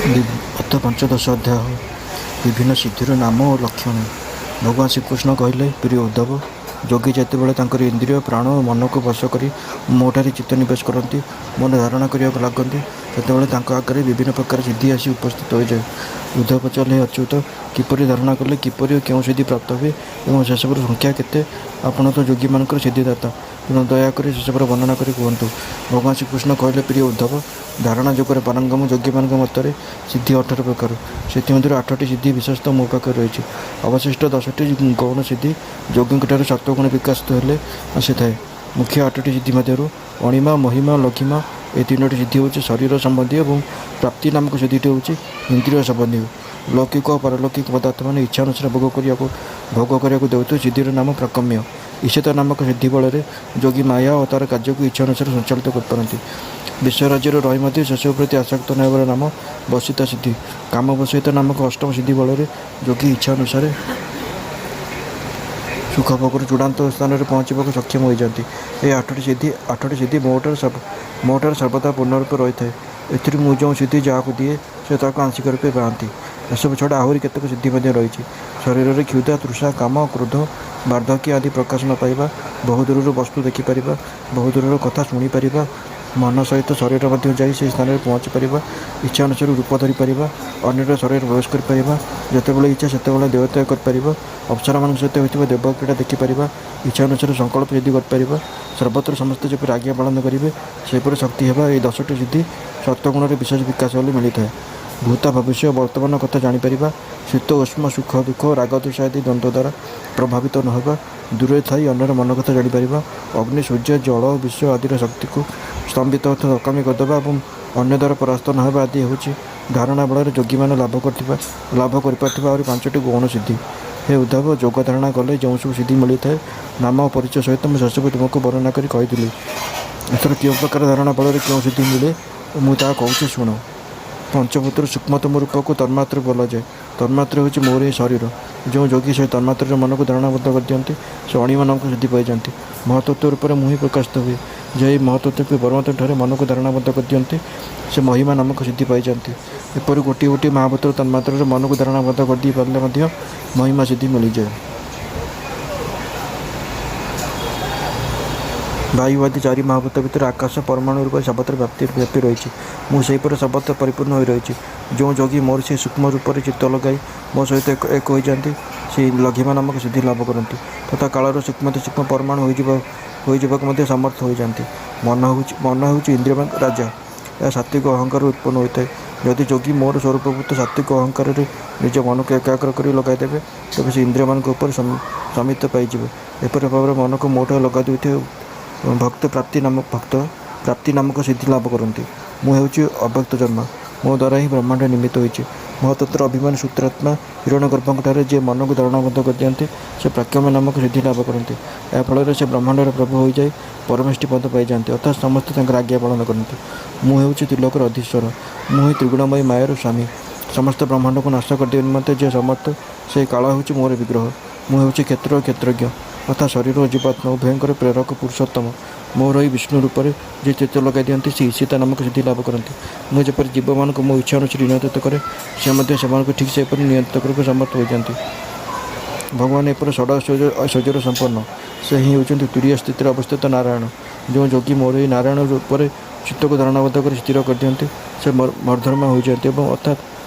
ଅଥ ପଞ୍ଚଦଶ ଅଧ୍ୟାୟ ବିଭିନ୍ନ ସିଦ୍ଧିର ନାମ ଓ ଲକ୍ଷଣ। ଭଗବାନ ଶ୍ରୀକୃଷ୍ଣ କହିଲେ, ପ୍ରିୟ ଉଦ୍ଧବ, ଯୋଗୀ ଯେତେବେଳେ ତାଙ୍କର ଇନ୍ଦ୍ରିୟ ପ୍ରାଣ ଓ ମନକୁ ବଶ କରି ମୋଠାରେ ଚିତ୍ତ ନିବେଶ କରନ୍ତି, ମନ ଧାରଣା କରିବାକୁ ଲାଗନ୍ତି, ସେତେବେଳେ ତାଙ୍କ ଆଗରେ ବିଭିନ୍ନ ପ୍ରକାର ସିଦ୍ଧି ଆସି ଉପସ୍ଥିତ ହୋଇଯାଏ। ଉଦ୍ଧବ ପଚାରିଲେ, ହେ ଅଚ୍ୟୁତ, କିପରି ଧାରଣା କଲେ କିପରି ଓ କେଉଁ ସିଦ୍ଧି ପ୍ରାପ୍ତ ହୁଏ ଏବଂ ସେସବୁର ସଂଖ୍ୟା କେତେ? ଆପଣ ତ ଯୋଗୀମାନଙ୍କର ସିଦ୍ଧିଦାତା, ତେଣୁ ଦୟାକରି ସେସବୁର ବର୍ଣ୍ଣନା କରି କୁହନ୍ତୁ। ଭଗବାନ ଶ୍ରୀକୃଷ୍ଣ କହିଲେ, ପ୍ରିୟ ଉଦ୍ଧବ, ଧାରଣା ଯୋଗରେ ପାରଙ୍ଗମ ଯୋଗୀମାନଙ୍କ ମତରେ ସିଦ୍ଧି 18 ପ୍ରକାର। ସେଥିମଧ୍ୟରୁ 8ଟି ସିଦ୍ଧି ବିଶେଷତଃ ମୋ ପାଖରେ ରହିଛି। ଅବଶିଷ୍ଟ 10ଟି ଗୌଣ ସିଦ୍ଧି ଯୋଗୀଙ୍କଠାରୁ ସତ୍ୱଗୁଣ ବିକଶିତ ହେଲେ ଆସିଥାଏ। ମୁଖ୍ୟ 8ଟି ସିଦ୍ଧି ମଧ୍ୟରୁ ଅଣିମା, ମହିମା, ଲଘିମା ଏ 3ଟି ସିଦ୍ଧି ହେଉଛି ଶରୀର ସମ୍ବନ୍ଧୀୟ ଏବଂ ପ୍ରାପ୍ତି ନାମକ ସିଦ୍ଧିଟି ହେଉଛି ଇନ୍ଦ୍ରିୟ ସମ୍ବନ୍ଧୀୟ। ଲୌକିକ ଓ ପାରଲୌକିକ ପଦାର୍ଥମାନେ ଇଚ୍ଛା ଅନୁସାରେ ଭୋଗ କରିବାକୁ ଦେଉଥିବା ସିଦ୍ଧିର ନାମ ପ୍ରାକମ୍ୟ। ଈଶିତ ନାମକ ସିଦ୍ଧି ବଳରେ ଯୋଗୀ ମାୟା ଓ ତାର କାର୍ଯ୍ୟକୁ ଇଚ୍ଛା ଅନୁସାରେ ସଞ୍ଚାଳିତ କରିପାରନ୍ତି। ବିଶ୍ୱରାଜ୍ୟରେ ରହି ମଧ୍ୟ ସେସବୁ ପ୍ରତି ଆସକ୍ତ ନ ହେବାର ନାମ ବସିତା ସିଦ୍ଧି। କାମ ବସିତ ନାମକ ଅଷ୍ଟମ ସିଦ୍ଧି ବଳରେ ଯୋଗୀ ଇଚ୍ଛା ଅନୁସାରେ ସୁଖ ଭୋଗର ଚୂଡ଼ାନ୍ତ ସ୍ଥାନରେ ପହଞ୍ଚିବାକୁ ସକ୍ଷମ ହୋଇଯାନ୍ତି। ଏହି 8ଟି ସିଦ୍ଧି ମୋଠାରେ ସର୍ବଦା ପୂର୍ଣ୍ଣ ରୂପେ ରହିଥାଏ। ଏଥିରୁ ମୁଁ ଯେଉଁ ସିଦ୍ଧି ଯାହାକୁ ଦିଏ ସେ ତାହାକୁ ଆଂଶିକ ରୂପେ ପାଆନ୍ତି। ଏସବୁ ଛଡ଼ା ଆହୁରି କେତେକ ସିଦ୍ଧି ମଧ୍ୟ ରହିଛି। ଶରୀରରେ କ୍ଷୁଧା, ତୃଷା, କାମ, କ୍ରୋଧ, ବାର୍ଦ୍ଧକ୍ୟ ଆଦି ପ୍ରକାଶ ନ ପାଇବା, ବହୁ ଦୂରରୁ ବସ୍ତୁ ଦେଖିପାରିବା, ବହୁ ଦୂରର କଥା ଶୁଣିପାରିବା, ମନ ସହିତ ଶରୀର ମଧ୍ୟ ଯାଇ ସେହି ସ୍ଥାନରେ ପହଞ୍ଚି ପାରିବା, ଇଚ୍ଛା ଅନୁସାରେ ରୂପ ଧରିପାରିବା, ଅନ୍ୟର ଶରୀର ପ୍ରବେଶ କରିପାରିବା, ଯେତେବେଳେ ଇଚ୍ଛା ସେତେବେଳେ ଦେହତ୍ୟାଗ କରିପାରିବା, ଅପ୍ସରାମାନଙ୍କ ସହିତ ହୋଇଥିବା ଦେବ କ୍ରୀଡ଼ା ଦେଖିପାରିବା, ଇଚ୍ଛା ଅନୁସାରେ ସଂକଳ୍ପ ସିଦ୍ଧି କରିପାରିବା, ସର୍ବତ୍ର ସମସ୍ତେ ଯେପରି ଆଜ୍ଞା ପାଳନ କରିବେ ସେପରି ଶକ୍ତି ହେବା, ଏହି 10ଟି ସିଦ୍ଧି ସତ୍ୱଗୁଣରେ ବିଶେଷ ବିକାଶ ହେଲେ ମିଳିଥାଏ। ଭୂତ ଭବିଷ୍ୟ ବର୍ତ୍ତମାନ କଥା ଜାଣିପାରିବା, ଶୀତ ଉଷ୍ମ, ସୁଖ ଦୁଃଖ, ରାଗ ଦ୍ୱେଷ ଆଦି ଦ୍ୱନ୍ଦ୍ୱ ଦ୍ୱାରା ପ୍ରଭାବିତ ନ ହେବା, ଦୂରରେ ଥାଇ ଅନ୍ୟର ମନ କଥା ଜାଣିପାରିବା, ଅଗ୍ନି, ସୂର୍ଯ୍ୟ, ଜଳ, ବିଶ୍ୱ ଆଦିର ଶକ୍ତିକୁ ସ୍ତମ୍ଭିତ ଅର୍ଥାତ୍ ଅକାମୀ କରିଦେବା ଏବଂ ଅନ୍ୟ ଦ୍ୱାରା ପରାସ୍ତ ନ ହେବା ଆଦି ହେଉଛି ଧାରଣା ବଳରେ ଯୋଗୀମାନେ ଲାଭ କରିପାରୁଥିବା ଆହୁରି 5ଟି ଗୌଣ ସିଦ୍ଧି। ହେ ଉଦ୍ଧବ, ଯୋଗ ଧାରଣା କଲେ ଯେଉଁ ସବୁ ସିଦ୍ଧି ମିଳିଥାଏ, ନାମ ଓ ପରିଚୟ ସହିତ ମୁଁ ସେସବୁ ତୁମକୁ ବର୍ଣ୍ଣନା କରି କହିଥିଲି। ଏଥର କେଉଁ ପ୍ରକାର ଧାରଣା ବଳରେ କେଉଁ ସିଦ୍ଧି ମିଳେ ମୁଁ ତାହା କହୁଛି ଶୁଣ। ପଞ୍ଚଭୂତରୁ ସୂକ୍ଷ୍ମତମ ରୂପକୁ ତନ୍ମାତ୍ର ବୋଲାଯାଏ। ତନ୍ମାତ୍ର ହେଉଛି ମୋର ଏହି ଶରୀର। ଯେଉଁ ଯୋଗୀ ସେ ତନ୍ମାତ୍ରାର ମନକୁ ଧାରଣାବଦ୍ଧ କରିଦିଅନ୍ତି ସେ ଅଣିମା ନାମକ ସିଦ୍ଧି ପାଇଯାନ୍ତି। ମହତ୍ତତ୍ୱ ରୂପରେ ମୁଁ ହିଁ ପ୍ରକାଶିତ ହୁଏ। ଯେ ଏହି ମହତ୍ତତ୍ୱ ପରମାତ୍ମାଠାରେ ମନକୁ ଧାରଣାବଦ୍ଧ କରିଦିଅନ୍ତି ସେ ମହିମା ନାମକ ସିଦ୍ଧି ପାଇଯାନ୍ତି। ଏପରି ଗୋଟିଏ ଗୋଟିଏ ମହାଭୂତର ତନ୍ମାତ୍ରାରେ ମନକୁ ଧାରଣାବଦ୍ଧ କରିଦେଇ ପାରିଲେ ମଧ୍ୟ ମହିମା ସିଦ୍ଧି ମିଳିଯାଏ। ବାୟୁ ଆଦି 4 ମହାଭୂତ ଭିତରେ ଆକାଶ ପରମାଣୁ ରୂପରେ ସର୍ବତ୍ର ବ୍ୟାପି ରହିଛି। ମୁଁ ସେହିପରି ସର୍ବତ୍ର ପରିପୂର୍ଣ୍ଣ ହୋଇ ରହିଛି। ଯେଉଁ ଯୋଗୀ ମୋର ସେହି ସୂକ୍ଷ୍ମ ରୂପରେ ଚିତ୍ତ ଲଗାଇ ମୋ ସହିତ ଏକ ହୋଇଯାନ୍ତି ସେହି ଲଘିମା ନାମକ ସିଦ୍ଧି ଲାଭ କରନ୍ତି ତଥା କାଳର ସୂକ୍ଷ୍ମ ପରମାଣୁ ହୋଇଯିବାକୁ ମଧ୍ୟ ସମର୍ଥ ହୋଇଯାନ୍ତି। ମନ ହେଉଛି ଇନ୍ଦ୍ରିୟମାନଙ୍କ ରାଜା। ଏହା ସାତ୍ତ୍ୱିକ ଅହଙ୍କାରରୁ ଉତ୍ପନ୍ନ ହୋଇଥାଏ। ଯଦି ଯୋଗୀ ମୋର ସ୍ୱରୂପଭୂତ ସାତ୍ତ୍ୱିକ ଅହଙ୍କାରରେ ନିଜ ମନକୁ ଏକାଗ୍ର କରି ଲଗାଇଦେବେ ତେବେ ସେ ଇନ୍ଦ୍ରିୟମାନଙ୍କ ଉପରେ ସମିତ ପାଇଯିବେ। ଏପରି ଭାବରେ ମନକୁ ମୋଠାରେ ଲଗାଇ ଦେଉଥିବା ଭକ୍ତ ପ୍ରାପ୍ତି ନାମକ ସିଦ୍ଧି ଲାଭ କରନ୍ତି। ମୁଁ ହେଉଛି ଅବ୍ୟକ୍ତ ଜନ୍ମ। ମୋ ଦ୍ୱାରା ହିଁ ବ୍ରହ୍ମାଣ୍ଡ ନିର୍ମିତ ହୋଇଛି। ମହତ୍ତତ୍ୱର ଅଭିମାନୀ ସୂତ୍ରାତ୍ମା ହିରଣ୍ୟଗର୍ଭଙ୍କଠାରେ ଯିଏ ମନକୁ ଧାରଣାବଦ୍ଧ କରିଦିଅନ୍ତି ସେ ପ୍ରାକ୍ରମ୍ୟ ନାମକ ସିଦ୍ଧି ଲାଭ କରନ୍ତି। ଏହା ଫଳରେ ସେ ବ୍ରହ୍ମାଣ୍ଡର ପ୍ରଭୁ ହୋଇଯାଇ ପରମେଷ୍ଠି ପଦ ପାଇଯାଆନ୍ତି ଅର୍ଥାତ୍ ସମସ୍ତେ ତାଙ୍କର ଆଜ୍ଞା ପାଳନ କରନ୍ତି। ମୁଁ ହେଉଛି ତ୍ରିଲୋକର ଅଧୀଶ୍ୱର। ମୁଁ ହିଁ ତ୍ରିଗୁଣମୟୀ ମାୟାର ସ୍ୱାମୀ। ସମସ୍ତ ବ୍ରହ୍ମାଣ୍ଡକୁ ନାଶ କରିଦେବା ନିମନ୍ତେ ଯିଏ ସମର୍ଥ ସେହି କାଳ ହେଉଛି ମୋର ବିଗ୍ରହ। ମୁଁ ହେଉଛି କ୍ଷେତ୍ର ଓ କ୍ଷେତ୍ରଜ୍ଞ ତଥା ଶରୀର ଓ ଜୀବାତ୍ମା ଉଭୟଙ୍କର ପ୍ରେରକ ପୁରୁଷୋତ୍ତମ। ମୋର ଏହି ବିଷ୍ଣୁ ରୂପରେ ଯିଏ ଚିତ୍ତ ଲଗାଇ ଦିଅନ୍ତି ସେ ଈଶିତା ନାମକ ସିଦ୍ଧି ଲାଭ କରନ୍ତି। ମୁଁ ଯେପରି ଜୀବମାନଙ୍କୁ ମୋ ଇଚ୍ଛା ଅନୁସାରେ ନିୟନ୍ତ୍ରିତ କରେ ସେ ମଧ୍ୟ ସେମାନଙ୍କୁ ଠିକ୍ ସେପରି ନିୟନ୍ତ୍ରିତ କରିବାକୁ ସମର୍ଥ ହୋଇଯାନ୍ତି। ଭଗବାନ ଏପରି ଷଡ଼ ଐଶ୍ୱର୍ଯ୍ୟର ସମ୍ପନ୍ନ। ସେ ହିଁ ହେଉଛନ୍ତି ତୁରୀୟ ସ୍ଥିତିରେ ଅବସ୍ଥିତ ନାରାୟଣ। ଯେଉଁ ଯୋଗୀ ମୋର ଏହି ନାରାୟଣ ରୂପରେ ଚିତ୍ତକୁ ଧାରଣାବଦ୍ଧ କରି ସ୍ଥିର କରିଦିଅନ୍ତି ସେ ମର୍ଦ୍ଧର୍ମା ହୋଇଯାଆନ୍ତି ଏବଂ ଅର୍ଥାତ୍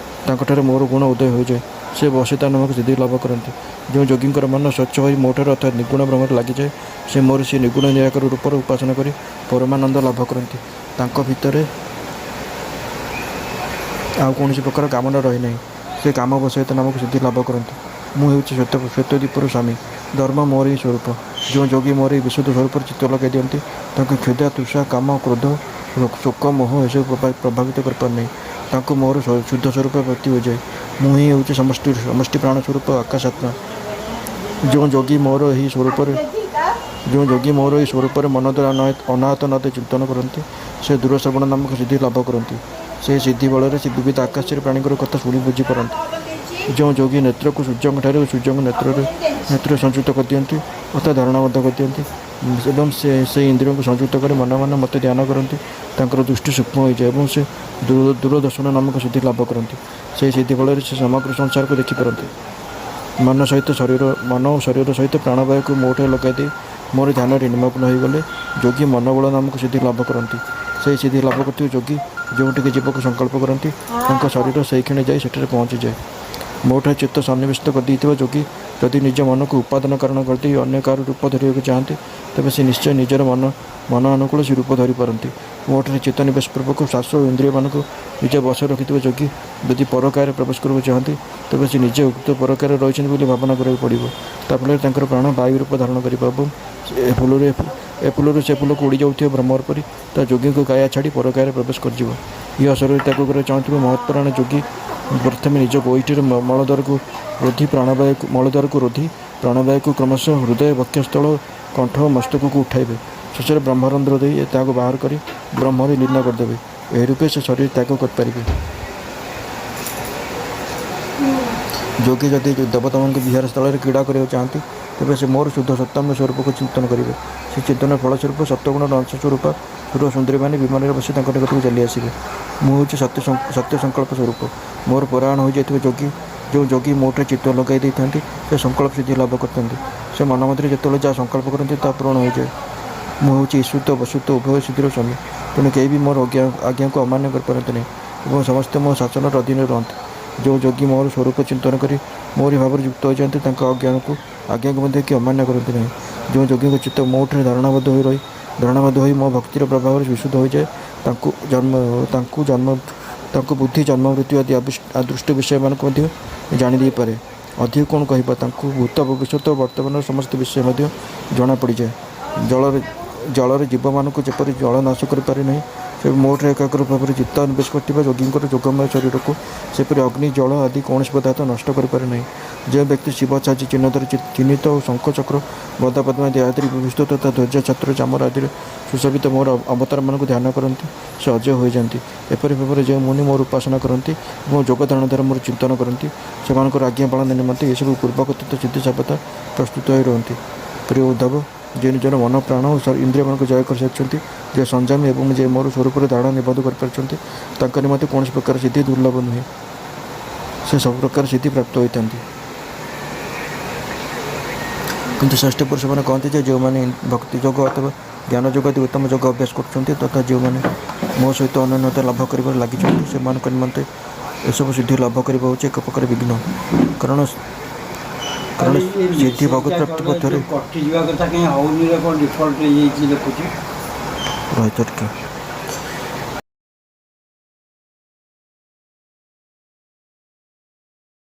ତାଙ୍କଠାରେ ମୋର ଗୁଣ ଉଦୟ ହୋଇଯାଏ। ସେ ବସିତା ନାମକ ସିଦ୍ଧି ଲାଭ କରନ୍ତି। ଯେଉଁ ଯୋଗୀଙ୍କର ମନ ସ୍ୱଚ୍ଛ ହୋଇ ମୋଠାରେ ଅର୍ଥାତ୍ ନିର୍ଗୁଣ ବ୍ରହ୍ମରେ ଲାଗିଯାଏ ସେ ମୋର ସେ ନିର୍ଗୁଣ ନିରାକାର ରୂପର ଉପାସନା କରି ପରମାନନ୍ଦ ଲାଭ କରନ୍ତି। ତାଙ୍କ ଭିତରେ ଆଉ କୌଣସି ପ୍ରକାର କାମନା ରହିନାହିଁ। ସେ କାମ ବଶୟିତ ନାମକ ସିଦ୍ଧି ଲାଭ କରନ୍ତି। ମୁଁ ହେଉଛି ଶ୍ୱେତଦ୍ୱୀପର ସ୍ୱାମୀ। ଧର୍ମ ମୋର ହିଁ ସ୍ୱରୂପ। ଯେଉଁ ଯୋଗୀ ମୋର ଏହି ବିଶୁଦ୍ଧ ସ୍ୱରୂପରେ ଚିତ୍ତ ଲଗାଇ ଦିଅନ୍ତି ତାଙ୍କୁ କ୍ଷୁଧା, ତୃଷା, କାମ, କ୍ରୋଧ, ଶୋକ, ମୋହ ଏସବୁ ପ୍ରଭାବିତ କରିପାରୁନାହିଁ। ତାଙ୍କୁ ମୋର ଶୁଦ୍ଧ ସ୍ୱରୂପ ବ୍ୟକ୍ତି ହୋଇଯାଏ। ମୁଁ ହିଁ ହେଉଛି ସମଷ୍ଟି ପ୍ରାଣ ସ୍ୱରୂପ ଆକାଶାତ୍ମା। ଯେଉଁ ଯୋଗୀ ମୋର ଏହି ସ୍ୱରୂପରେ ମନ ଦ୍ୱାରା ଅନାହତ ନ ଦେଇ ଚିନ୍ତନ କରନ୍ତି ସେ ଦୂରଶ୍ରବଣ ନାମକ ସିଦ୍ଧି ଲାଭ କରନ୍ତି। ସେହି ସିଦ୍ଧି ବଳରେ ସେ ବିବିଧ ଆକାଶରେ ପ୍ରାଣୀଙ୍କର କଥା ଶୁଣି ବୁଝିପାରନ୍ତି। ଯେଉଁ ଯୋଗୀ ନେତ୍ରକୁ ସୂର୍ଯ୍ୟଙ୍କଠାରେ ଓ ସୂର୍ଯ୍ୟଙ୍କ ନେତ୍ରରେ ସଂଯୁକ୍ତ କରିଦିଅନ୍ତି ଅର୍ଥାତ୍ ଧାରଣାବଦ୍ଧ କରିଦିଅନ୍ତି ଏବଂ ସେ ଇନ୍ଦ୍ରିୟକୁ ସଂଯୁକ୍ତ କରି ମନେ ମନେ ମୋତେ ଧ୍ୟାନ କରନ୍ତି। ତାଙ୍କର ଦୃଷ୍ଟି ସୂକ୍ଷ୍ମ ହୋଇଯାଏ ଏବଂ ସେ ଦୂରଦର୍ଶନ ନାମକ ସିଦ୍ଧି ଲାଭ କରନ୍ତି। ସେହି ସିଦ୍ଧି ଫଳରେ ସେ ସମଗ୍ର ସଂସାରକୁ ଦେଖିପାରନ୍ତି। ମନ ଓ ଶରୀର ସହିତ ପ୍ରାଣବାୟୁକୁ ମୋଠରେ ଲଗାଇ ଦେଇ ମୋର ଧ୍ୟାନରେ ନିମଗ୍ନ ହୋଇଗଲେ ଯୋଗୀ ମନୋବଳ ନାମକ ସିଦ୍ଧି ଲାଭ କରନ୍ତି। ସେହି ସିଦ୍ଧି ଲାଭ କରୁଥିବା ଯୋଗୀ ଯେଉଁଠିକି ଯିବାକୁ ସଂକଳ୍ପ କରନ୍ତି ତାଙ୍କ ଶରୀର ସେଇକ୍ଷଣି ଯାଇ ସେଠାରେ ପହଞ୍ଚିଯାଏ। ମୋଠାରେ ଚିତ୍ତ ସନ୍ନିବିଷ୍ଟ କରିଦେଇଥିବା ଯୋଗୀ ଯଦି ନିଜ ମନକୁ ଉପାଦାନ କାରଣ କରିଦେଇ ଅନ୍ୟ କାହାର ରୂପ ଧରିବାକୁ ଚାହାନ୍ତି ତେବେ ସେ ନିଶ୍ଚୟ ନିଜର ମନ ଅନୁକୂଳ ସେ ରୂପ ଧରିପାରନ୍ତି। ମୋଠାରେ ଚିତ୍ତ ନିବେଶ ପୂର୍ବକ ଶ୍ୱାସ ଓ ଇନ୍ଦ୍ରିୟମାନଙ୍କୁ ନିଜ ବଶରେ ରଖିଥିବା ଯୋଗୀ ଯଦି ପରକାୟରେ ପ୍ରବେଶ କରିବାକୁ ଚାହାନ୍ତି ତେବେ ସେ ନିଜେ ଉକ୍ତ ପରକାୟରେ ରହିଛନ୍ତି ବୋଲି ଭାବନା କରିବାକୁ ପଡ଼ିବ। ତା ଫଳରେ ତାଙ୍କର ପ୍ରାଣ ବାୟୁ ରୂପ ଧାରଣ କରିବ ଏବଂ ଏ ଫୁଲରୁ ସେ ଫୁଲକୁ ଉଡ଼ି ଯାଉଥିବା ଭ୍ରମର ପରି ତା ଯୋଗୀଙ୍କୁ କାୟା ଛାଡ଼ି ପରକାୟରେ ପ୍ରବେଶ କରିଯିବ। ଏହି ଅସରରେ ତ୍ୟାଗ କରିବାକୁ ଚାହୁଁଥିବା ମହତ୍ପ୍ରାଣ ଯୋଗୀ ପ୍ରଥମେ ନିଜ ଗୋଇଠିର ମଳଦ୍ୱାରକୁ ରୋଧି ପ୍ରାଣବାୟୁକୁ କ୍ରମଶଃ ହୃଦୟ, ବକ୍ଷସ୍ଥଳ, କଣ୍ଠ ଓ ମସ୍ତକକୁ ଉଠାଇବେ। ଶେଷରେ ବ୍ରହ୍ମରନ୍ଧ୍ର ଦେଇ ତାହାକୁ ବାହାର କରି ବ୍ରହ୍ମରେ ଲୀନ କରିଦେବେ। ଏହି ରୂପେ ସେ ଶରୀର ତ୍ୟାଗ କରିପାରିବେ। ଯୋଗୀ ଯଦି ଦେବତାମାନଙ୍କ ବିହାର ସ୍ଥଳରେ କ୍ରୀଡ଼ା କରିବାକୁ ଚାହାନ୍ତି ତେବେ ସେ ମୋର ଶୁଦ୍ଧ ସତ୍ୟମ୍ୟ ସ୍ୱରୂପକୁ ଚିନ୍ତନ କରିବେ। ସେ ଚିନ୍ତନର ଫଳସ୍ୱରୂପ ସତ୍ୱଗୁଣର ଅଂଶ ସ୍ୱରୂପ ସୁର ସୁନ୍ଦରୀମାନେ ବିମାନରେ ବସି ତାଙ୍କ ନିକଟକୁ ଚାଲି ଆସିବେ। ମୁଁ ହେଉଛି ସତ୍ୟ ସଂକଳ୍ପ ସ୍ୱରୂପ। ମୋର ପରାୟଣ ହୋଇଯାଇଥିବା ଯେଉଁ ଯୋଗୀ ମୋଠାରେ ଚିତ୍ତ ଲଗାଇ ଦେଇଥାନ୍ତି ସେ ସଂକଳ୍ପ ସିଦ୍ଧି ଲାଭ କରିଥାନ୍ତି। ସେ ମନ ମଧ୍ୟରେ ଯେତେବେଳେ ଯାହା ସଂକଳ୍ପ କରନ୍ତି ତାହା ପୂରଣ ହୋଇଯାଏ। ମୁଁ ହେଉଛି ଈଶ୍ୱତ ବସୁତ ଉଭୟ ସିଦ୍ଧିର ସ୍ୱାମୀ। ତେଣୁ କେହି ବି ମୋର ଆଜ୍ଞାକୁ ଅମାନ୍ୟ କରିପାରନ୍ତି ନାହିଁ ଏବଂ ସମସ୍ତେ ମୋ ଶାସନର ଅଧୀନରେ ରହନ୍ତି। ଯେଉଁ ଯୋଗୀ ମୋର ସ୍ୱରୂପ ଚିନ୍ତନ କରି ମୋରି ଭାବରେ ଯୁକ୍ତ ହୋଇଯାଆନ୍ତି ତାଙ୍କ ଆଜ୍ଞାକୁ ମଧ୍ୟ କେହି ଅମାନ୍ୟ କରନ୍ତି ନାହିଁ। ଯେଉଁ ଯୋଗୀଙ୍କ ଚିତ୍ତ ମୋଠାରେ ଧାରଣାବଦ୍ଧ ହୋଇ ମୋ ଭକ୍ତିର ପ୍ରଭାବରେ ବିଶୁଦ୍ଧ ହୋଇଯାଏ ତାଙ୍କୁ ବୁଦ୍ଧି, ଜନ୍ମ, ମୃତ୍ୟୁ ଆଦି ଅଦୃଷ୍ଟ ବିଷୟମାନଙ୍କୁ ମଧ୍ୟ ଜାଣି ଦେଇପାରେ। ଅଧିକ କ'ଣ କହିବା, ତାଙ୍କୁ ଭୂତ, ଭବିଷ୍ୟତ ଓ ବର୍ତ୍ତମାନର ସମସ୍ତ ବିଷୟ ମଧ୍ୟ ଜଣାପଡ଼ିଯାଏ। ଜଳରେ ଜୀବମାନଙ୍କୁ ଯେପରି ଜଳ ନାଶ କରିପାରେ ନାହିଁ ସେ ମୋଠାରେ ଏକାଗ୍ର ଭାବରେ ଚିତ୍ତ ନିବେଶ କରିଥିବା ଯୋଗୀଙ୍କର ଯୋଗମୟ ଶରୀରକୁ ସେପରି ଅଗ୍ନି, ଜଳ ଆଦି କୌଣସି ପଦାର୍ଥ ନଷ୍ଟ କରିପାରେ ନାହିଁ। ଯେଉଁ ବ୍ୟକ୍ତି ଶିବ, ଛାଜି, ଚିହ୍ନିତ ଓ ଶଙ୍ଖ, ଚକ୍ର, ଗଦା, ପଦ୍ମାଦି ଆଦିରେ ବିଭୂଷିତ ତଥା ଧ୍ୱଜ, ଛତ୍ର, ଚାମର ଆଦିରେ ସୁଶୋଭିତ ମୋର ଅବତାରମାନଙ୍କୁ ଧ୍ୟାନ କରନ୍ତି ସେ ଅଜୟ ହୋଇଯାଆନ୍ତି। ଏପରି ଭାବରେ ଯେଉଁ ମୁନି ମୋର ଉପାସନା କରନ୍ତି ଏବଂ ଯୋଗ ଧାରଣା ଦ୍ୱାରା ମୋର ଚିନ୍ତନ କରନ୍ତି ସେମାନଙ୍କର ଆଜ୍ଞା ପାଳନ ନିମନ୍ତେ ଏସବୁ ପୂର୍ବକଥିତ ସିଦ୍ଧି ସର୍ବଦା ପ୍ରସ୍ତୁତ ହୋଇ ରୁହନ୍ତି। ପ୍ରିୟ ଉଦ୍ଧବ, ଯେ ନିଜର ମନ, ପ୍ରାଣ ଓ ଇନ୍ଦ୍ରିୟମାନଙ୍କୁ ଜୟ କରିସାରିଛନ୍ତି, ଯେ ସଂଯମୀ ଏବଂ ଯେ ମୋର ସ୍ୱରୂପରେ ଧାରଣା ନିବଦ୍ଧ କରିପାରିଛନ୍ତି ତାଙ୍କ ନିମନ୍ତେ କୌଣସି ପ୍ରକାର ସିଦ୍ଧି ଦୁର୍ଲଭ ନୁହେଁ। ସେ ସବୁ ପ୍ରକାର ସିଦ୍ଧି ପ୍ରାପ୍ତ ହୋଇଥାନ୍ତି। କିନ୍ତୁ ଶ୍ରେଷ୍ଠ ପୁରୁଷମାନେ କହନ୍ତି ଯେ ଯେଉଁମାନେ ଭକ୍ତି ଯୋଗ ଅଥବା ଜ୍ଞାନ ଯୋଗ ଆଦି ଉତ୍ତମ ଯୋଗ ଅଭ୍ୟାସ କରୁଛନ୍ତି ତଥା ଯେଉଁମାନେ ମୋ ସହିତ ଅନନ୍ୟତା ଲାଭ କରିବାରେ ଲାଗିଛନ୍ତି ସେମାନଙ୍କ ନିମନ୍ତେ ଏସବୁ ସିଦ୍ଧି ଲାଭ କରିବା ହେଉଛି ଏକ ପ୍ରକାର ବିଘ୍ନ। କାରଣ ସିଦ୍ଧି ଭଗବତ ପ୍ରାପ୍ତି ପଥରେ କଟିଯିବା କଥା କାହିଁ ହେଉନି, କ'ଣ ଡିଫଲ୍ଟ ହେଇଯାଇଛି ଲେଖୁଛି। ରହିଛି।